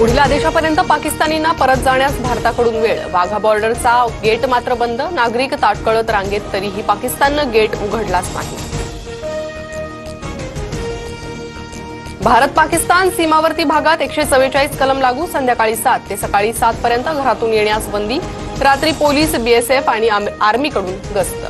पुढील आदेशापर्यंत पाकिस्तानींना परत जाण्यास भारताकडून वेळ. वाघा बॉर्डरचा गेट मात्र बंद. नागरिक ताटकळत रांगेत, तरीही पाकिस्ताननं गेट उघडलाच नाही. भारत पाकिस्तान सीमावर्ती भागात 144 कलम लागू. संध्याकाळी 7 ते सकाळी 7 पर्यंत घरातून येण्यास बंदी. रात्री पोलीस, बीएसएफ आणि आर्मीकडून गस्त.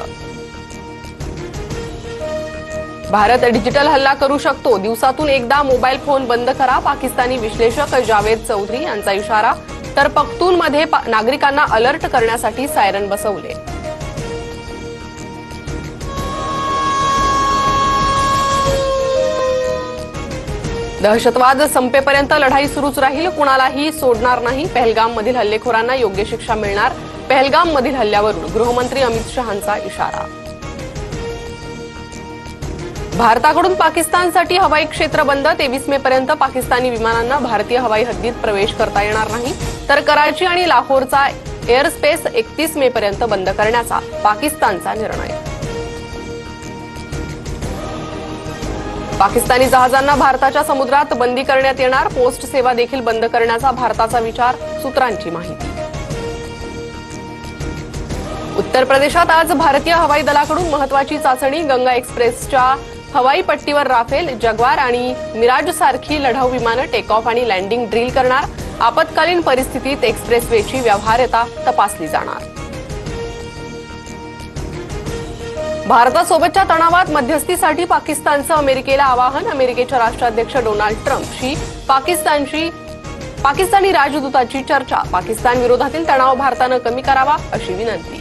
भारत डिजिटल हल्ला करू शकतो. दिवसातून एकदा मोबाईल फोन बंद करा. पाकिस्तानी विश्लेषक जावेद चौधरी यांचा इशारा. तर पख्तूनमध्ये नागरिकांना अलर्ट करण्यासाठी सायरन बसवले. दहशतवाद संपेपर्यंत लढाई सुरूच राहील. कुणालाही सोडणार नाही. पहलगाममधील हल्लेखोरांना योग्य शिक्षा मिळणार. पहलगाममधील हल्ल्यावरून गृहमंत्री अमित शहांचा इशारा. भारताकडून पाकिस्तानसाठी हवाई क्षेत्र बंद. 23 मे पर्यंत पाकिस्तानी विमानांना भारतीय हवाई हद्दीत प्रवेश करता येणार नाही. तर कराची आणि लाहोरचा एअर स्पेस 31 मे पर्यंत बंद करण्याचा पाकिस्तानचा निर्णय. पाकिस्तानी जहाजांना भारताच्या समुद्रात बंदी करण्यात येणार. पोस्ट सेवा देखील बंद करण्याचा भारताचा विचार. सूत्रांची माहिती. उत्तर प्रदेशात आज भारतीय हवाई दलाकडून महत्वाची चाचणी. गंगा एक्सप्रेसच्या हवाई पट्टीवर राफेल, जग्वार आणि मिराज सारखी लढाऊ विमानं टेक ऑफ आणि लँडिंग ड्रिल करणार. आपत्कालीन परिस्थितीत एक्सप्रेसवेची व्यवहार्यता तपासली जाणार. भारतासोबतच्या तणावात मध्यस्थीसाठी पाकिस्तानचं अमेरिकेला आवाहन. अमेरिकेच्या राष्ट्राध्यक्ष डोनाल्ड ट्रम्पशी पाकिस्तानी राजदूताची चर्चा. पाकिस्तान विरोधातील तणाव भारतानं कमी करावा अशी विनंती.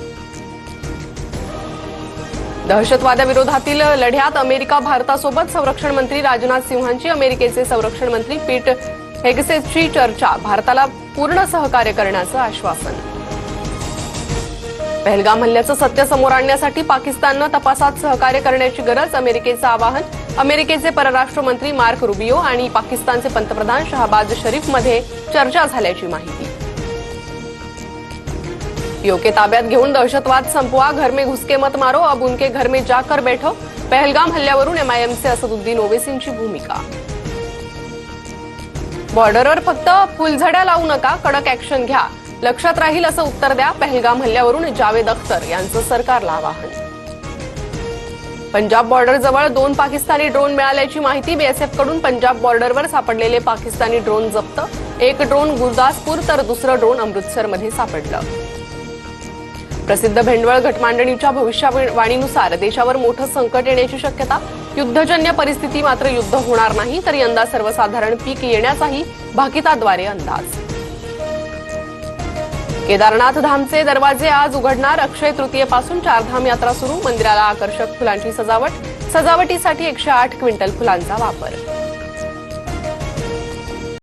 दहशतवादाविरोधातील लढ्यात अमेरिका भारतासोबत. संरक्षण मंत्री राजनाथ सिंहांची अमेरिकेचे संरक्षण मंत्री पीट हेगसेसची चर्चा. भारताला पूर्ण सहकार्य करण्याचं आश्वासन. पहलगाम हल्ल्याचं सत्य समोर आणण्यासाठी पाकिस्ताननं तपासात सहकार्य करण्याची गरज. अमेरिकेचं आवाहन. अमेरिकेचे परराष्ट्र मंत्री मार्क रुबियो आणि पाकिस्तानचे पंतप्रधान शहबाज शरीफमध्ये चर्चा झाल्याची माहिती. पीओके ताब्यात घेऊन दहशतवाद संपवा. घर में घुसके मत मारो. अब उनके घर में जाकर बैठो. पहलगाम हल्ल्यावरून एमआयएमचे असदुद्दीन ओवेसींची भूमिका. बॉर्डरवर फक्त फुलझड्या लावू नका, कडक ऍक्शन घ्या. लक्षात राहील असं उत्तर द्या. पहलगाम हल्ल्यावरून जावेद अख्तर यांचं सरकारला आवाहन. पंजाब बॉर्डरजवळ 2 पाकिस्तानी ड्रोन मिळाल्याची माहिती. बीएसएफकडून पंजाब बॉर्डरवर सापडलेले पाकिस्तानी ड्रोन जप्त. एक ड्रोन गुरदासपूर तर दुसरं ड्रोन अमृतसरमध्ये सापडलं. प्रसिद्ध भेंडवळ घटमांडणीच्या भविष्यवाणीनुसार देशावर मोठं संकट येण्याची शक्यता. युद्धजन्य परिस्थिती मात्र युद्ध होणार नाही. तर यंदा सर्वसाधारण पीक येण्याचाही भाकिताद्वारे अंदाज. केदारनाथ धामचे दरवाजे आज उघडणार. अक्षय तृतीयेपासून चारधाम यात्रा सुरू. मंदिराला आकर्षक फुलांची सजावट. सजावटीसाठी 108 क्विंटल फुलांचा वापर.